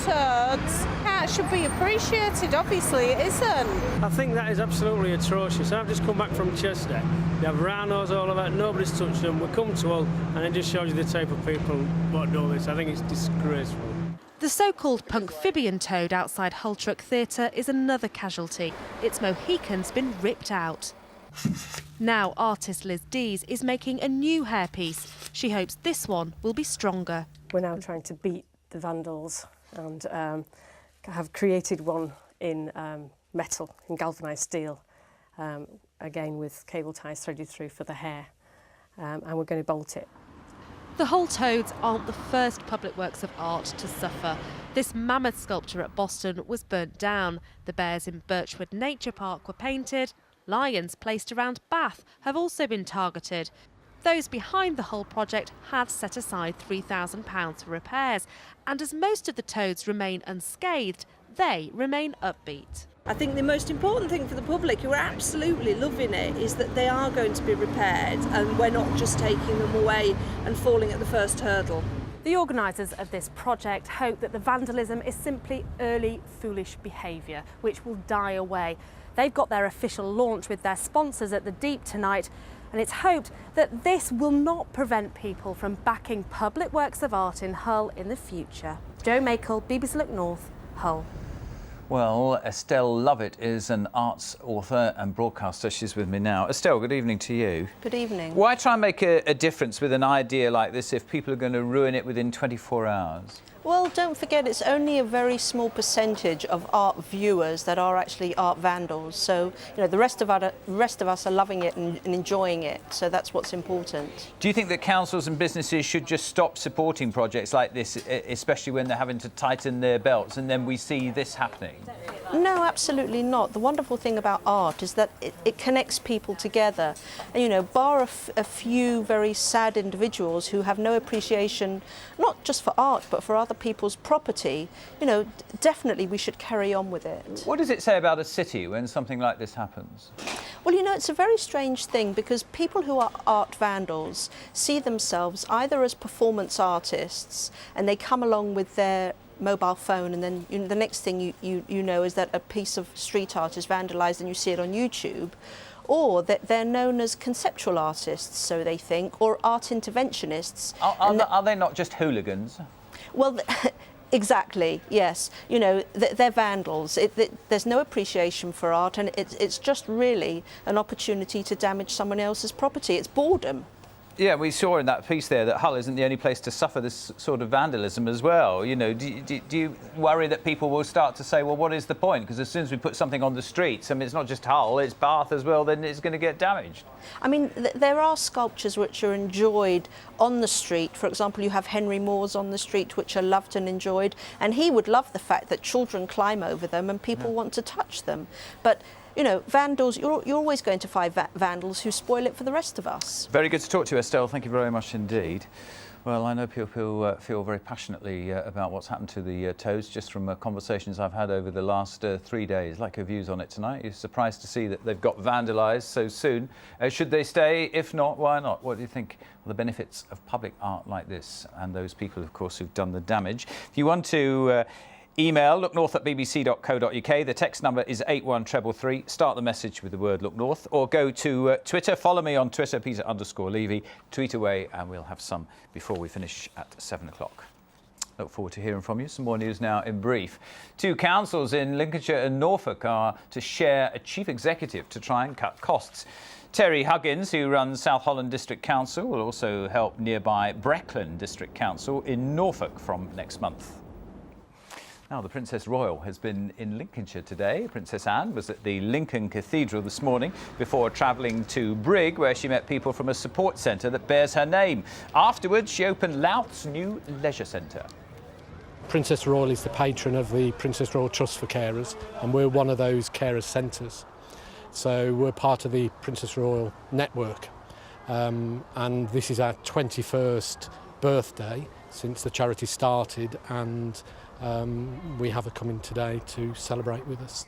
turds. That should be appreciated, obviously it isn't. I think that is absolutely atrocious. I've just come back from Chester. They have rhinos all over, nobody's touched them. We come to Hull and it just shows you the type of people what do this. I think it's disgraceful. The so-called Punkphibian toad outside Hull Truck Theatre is another casualty. Its Mohican's been ripped out. Now artist Liz Dees is making a new hairpiece. She hopes this one will be stronger. We're now trying to beat the vandals and have created one in metal, in galvanised steel, again with cable ties threaded through for the hair, and we're going to bolt it. The Hull toads aren't the first public works of art to suffer. This mammoth sculpture at Boston was burnt down. The bears in Birchwood Nature Park were painted. Lions placed around Bath have also been targeted. Those behind the Hull project had set aside £3,000 for repairs, and as most of the toads remain unscathed, they remain upbeat. I think the most important thing for the public, who are absolutely loving it, is that they are going to be repaired and we're not just taking them away and falling at the first hurdle. The organisers of this project hope that the vandalism is simply early foolish behaviour, which will die away. They've got their official launch with their sponsors at the Deep tonight, and it's hoped that this will not prevent people from backing public works of art in Hull in the future. Jo Makel, BBC Look North, Hull. Well, Estelle Lovett is an arts author and broadcaster. She's with me now. Estelle, good evening to you. Good evening. Why try and make a difference with an idea like this if people are going to ruin it within 24 hours? Well, don't forget, it's only a very small percentage of art viewers that are actually art vandals. So, you know, the rest of us are loving it and enjoying it. So that's what's important. Do you think that councils and businesses should just stop supporting projects like this, especially when they're having to tighten their belts, and then we see this happening? No, absolutely not. The wonderful thing about art is that it connects people together. And, you know, bar a few very sad individuals who have no appreciation, not just for art, but for other people's property, you know, definitely we should carry on with it. What does it say about a city when something like this happens? Well, you know, it's a very strange thing because people who are art vandals see themselves either as performance artists and they come along with their mobile phone, and then the next thing you know is that a piece of street art is vandalised and you see it on YouTube, or that they're known as conceptual artists, so they think, or art interventionists. Are they not just hooligans? Well, exactly, yes. You know, they're vandals. There's no appreciation for art, and it's just really an opportunity to damage someone else's property. It's boredom. Yeah, we saw in that piece there that Hull isn't the only place to suffer this sort of vandalism as well. You know, do you worry that people will start to say, well, what is the point? Because as soon as we put something on the streets, I mean, it's not just Hull, it's Bath as well, then it's going to get damaged. I mean, there are sculptures which are enjoyed on the street. For example, you have Henry Moore's on the street, which are loved and enjoyed, and he would love the fact that children climb over them and people want to touch them. But you know, vandals, you're always going to find vandals who spoil it for the rest of us. Very good to talk to you, Estelle. Thank you very much indeed. Well, I know people feel very passionately about what's happened to the toads, just from conversations I've had over the last 3 days. Like your views on it tonight. You're surprised to see that they've got vandalised so soon. Should they stay? If not, why not? What do you think are the benefits of public art like this, and those people, of course, who've done the damage? If you want to email looknorth@bbc.co.uk. The text number is 81333. Start the message with the word Look North, or go to Twitter. Follow me on Twitter, Peter_Levy. Tweet away, and we'll have some before we finish at 7 o'clock. Look forward to hearing from you. Some more news now in brief. Two councils in Lincolnshire and Norfolk are to share a chief executive to try and cut costs. Terry Huggins, who runs South Holland District Council, will also help nearby Brecklin District Council in Norfolk from next month. Now, the Princess Royal has been in Lincolnshire today. Princess Anne was at the Lincoln Cathedral this morning before travelling to Brigg, where she met people from a support centre that bears her name. Afterwards, she opened Louth's new leisure centre. Princess Royal is the patron of the Princess Royal Trust for Carers, and we're one of those carers centres. So we're part of the Princess Royal network, and this is our 21st birthday since the charity started, and we have her coming today to celebrate with us.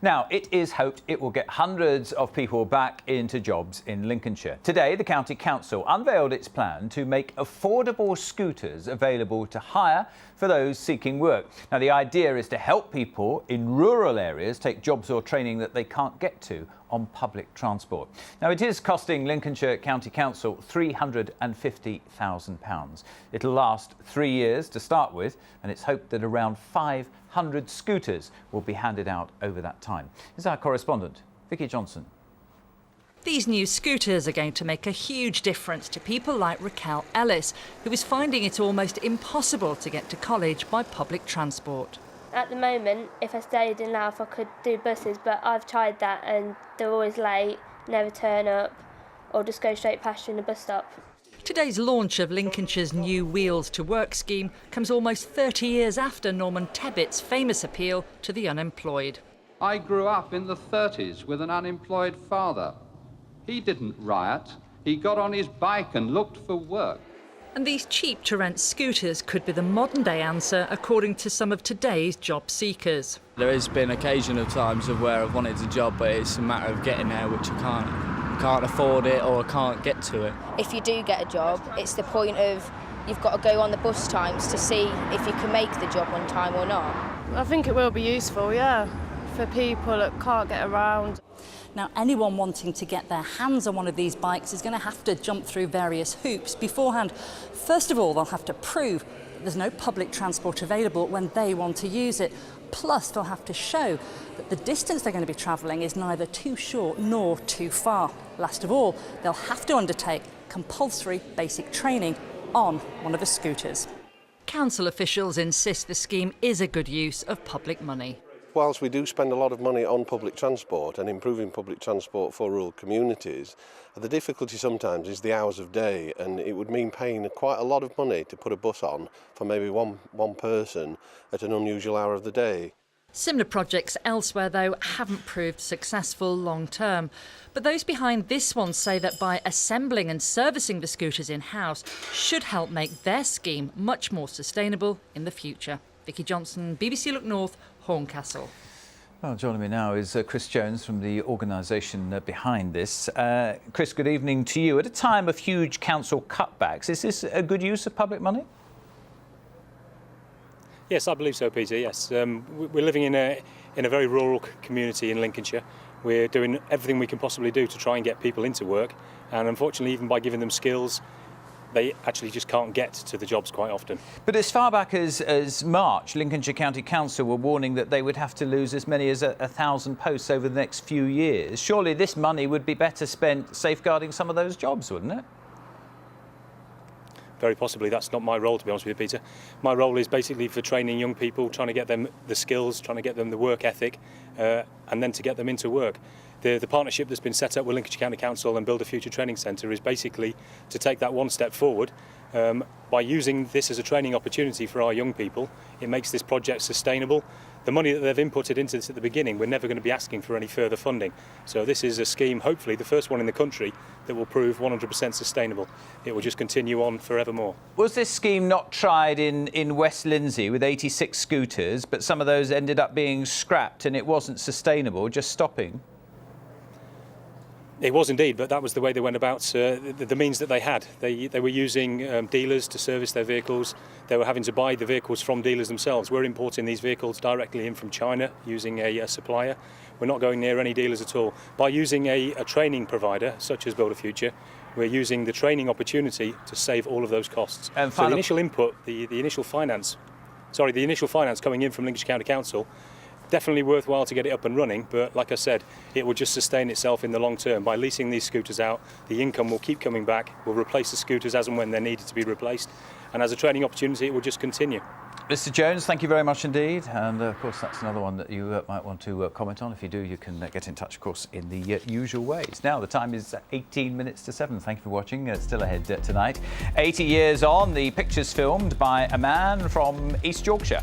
Now, it is hoped it will get hundreds of people back into jobs in Lincolnshire. Today, the County Council unveiled its plan to make affordable scooters available to hire for those seeking work. Now, the idea is to help people in rural areas take jobs or training that they can't get to on public transport. Now, it is costing Lincolnshire County Council £350,000. It'll last 3 years to start with, and it's hoped that around 500 scooters will be handed out over that time. Here's our correspondent, Vicky Johnson. These new scooters are going to make a huge difference to people like Raquel Ellis, who is finding it almost impossible to get to college by public transport. At the moment, if I stayed in Louth, I could do buses, but I've tried that and they're always late, never turn up, or just go straight past you in the bus stop. Today's launch of Lincolnshire's new Wheels to Work scheme comes almost 30 years after Norman Tebbett's famous appeal to the unemployed. I grew up in the 30s with an unemployed father. He didn't riot, he got on his bike and looked for work. And these cheap-to-rent scooters could be the modern-day answer, according to some of today's job seekers. There has been occasional times of where I've wanted a job, but it's a matter of getting there, which I can't afford it or I can't get to it. If you do get a job, it's the point of you've got to go on the bus times to see if you can make the job on time or not. I think it will be useful, yeah, for people that can't get around. Now, anyone wanting to get their hands on one of these bikes is going to have to jump through various hoops beforehand. First of all, they'll have to prove that there's no public transport available when they want to use it. Plus, they'll have to show that the distance they're going to be travelling is neither too short nor too far. Last of all, they'll have to undertake compulsory basic training on one of the scooters. Council officials insist the scheme is a good use of public money. Whilst we do spend a lot of money on public transport and improving public transport for rural communities, the difficulty sometimes is the hours of day, and it would mean paying quite a lot of money to put a bus on for maybe one person at an unusual hour of the day. Similar projects elsewhere, though, haven't proved successful long term. But those behind this one say that by assembling and servicing the scooters in-house should help make their scheme much more sustainable in the future. Vicky Johnson, BBC Look North, Horncastle. Well, joining me now is Chris Jones from the organisation behind this. Chris, good evening to you. At a time of huge council cutbacks, is this a good use of public money? Yes, I believe so, Peter, yes. We're living in a very rural community in Lincolnshire. We're doing everything we can possibly do to try and get people into work, and unfortunately, even by giving them skills, they actually just can't get to the jobs quite often. But as far back as March, Lincolnshire County Council were warning that they would have to lose as many as 1,000 posts over the next few years. Surely this money would be better spent safeguarding some of those jobs, wouldn't it? Very possibly. That's not my role, to be honest with you, Peter. My role is basically for training young people, trying to get them the skills, trying to get them the work ethic, and then to get them into work. The partnership that's been set up with Lincolnshire County Council and Build a Future Training Centre is basically to take that one step forward. By using this as a training opportunity for our young people, it makes this project sustainable. The money that they've inputted into this at the beginning, we're never going to be asking for any further funding. So this is a scheme, hopefully the first one in the country, that will prove 100% sustainable. It will just continue on forevermore. Was this scheme not tried in West Lindsey with 86 scooters, but some of those ended up being scrapped and it wasn't sustainable, just stopping? It was indeed, but that was the way they went about the means that they had. They were using dealers to service their vehicles. They were having to buy the vehicles from dealers themselves. We're importing these vehicles directly in from China using a supplier. We're not going near any dealers at all. By using a training provider, such as Build a Future, we're using the training opportunity to save all of those costs. And so the initial input, the initial finance coming in from Lincolnshire County Council, definitely worthwhile to get it up and running, but like I said, it will just sustain itself in the long term. By leasing these scooters out, the income will keep coming back, we'll replace the scooters as and when they're needed to be replaced, and as a training opportunity it will just continue. Mr Jones, thank you very much indeed, and of course that's another one that you might want to comment on. If you do, you can get in touch, of course, in the usual ways. Now the time is 18 minutes to 7. Thank you for watching. Still ahead tonight. 80 years on, the picture's filmed by a man from East Yorkshire.